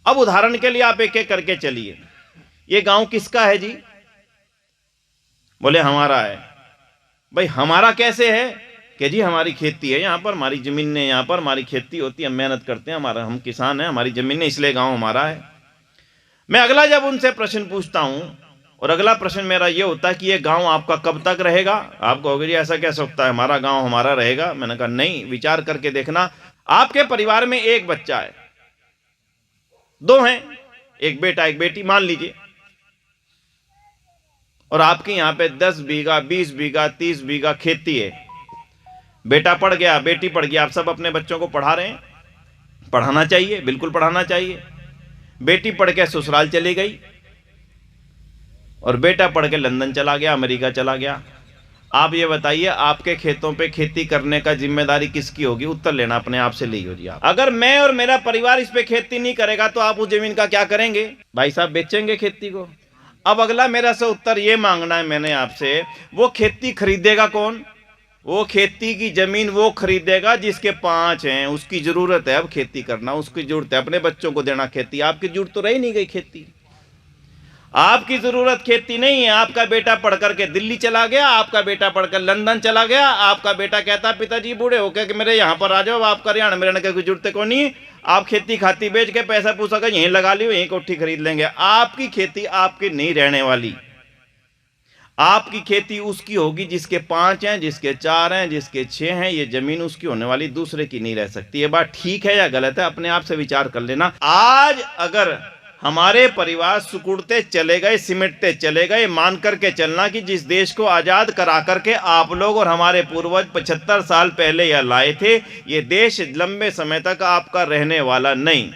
अब उदाहरण के लिए आप एक एक करके चलिए। ये गांव किसका है जी? बोले हमारा है। भाई हमारा कैसे है? कि जी हमारी खेती है, यहाँ पर हमारी जमीन है, यहाँ पर हमारी खेती होती है, हम मेहनत करते हैं, हमारा हम किसान हैं, हमारी जमीन है, इसलिए गांव हमारा है। मैं अगला जब उनसे प्रश्न पूछता हूं, और अगला प्रश्न मेरा ये होता है कि ये गांव आपका कब तक रहेगा? आप कहोगे जी ऐसा कैसे सकता है, हमारा गांव हमारा रहेगा? मैंने कहा नहीं, विचार करके देखना। आपके परिवार में एक बच्चा है, दो हैं, एक बेटा एक बेटी मान लीजिए, और आपके यहां पे 10 बीघा 20 बीघा 30 बीघा खेती है। बेटा पढ़ गया, बेटी पढ़ गया, आप सब अपने बच्चों को पढ़ा रहे हैं, पढ़ाना चाहिए, बिल्कुल पढ़ाना चाहिए। बेटी पढ़ के ससुराल चली गई और बेटा पढ़ के लंदन चला गया, अमेरिका चला गया। आप ये बताइए, आपके खेतों पे खेती करने का जिम्मेदारी किसकी होगी? उत्तर लेना अपने आप से लीजिए जी आप। अगर मैं और मेरा परिवार इस पे खेती नहीं करेगा तो आप उस जमीन का क्या करेंगे? भाई साहब बेचेंगे खेती को। अब अगला मेरा से उत्तर ये मांगना है मैंने आपसे, वो खेती खरीदेगा कौन? वो खेती की जमीन वो खरीदेगा जिसके 5 हैं, उसकी जरूरत है अब खेती करना, उसकी जरूरत है अपने बच्चों को देना खेती। आपकी जरूरत तो रही नहीं गई खेती, आपकी जरूरत खेती नहीं है। आपका बेटा पढ़कर के दिल्ली चला गया, आपका बेटा पढ़कर लंदन चला गया, आपका बेटा कहता पिताजी बूढ़े हो गए कि मेरे यहाँ पर आ जाओ, आपका हरियाणा में रहने की कोई जरूरत को नहीं, आप खेती खाती बेच के पैसा पूसा कर यहीं लगा लियो, यहीं कोठी खरीद लेंगे। आपकी खेती आपकी नहीं रहने वाली। आपकी खेती उसकी होगी जिसके 5 हैं, जिसके 4 हैं, जिसके 6 हैं। ये जमीन उसकी होने वाली, दूसरे की नहीं रह सकती। ये बात ठीक है या गलत है? अपने आप से विचार कर लेना। आज अगर हमारे परिवार सिकुड़ते चले गए, सिमटते चले गए, मान करके चलना कि जिस देश को आजाद करा करके आप लोग और हमारे पूर्वज 75 साल पहले यह लाए थे, ये देश लंबे समय तक आपका रहने वाला नहीं।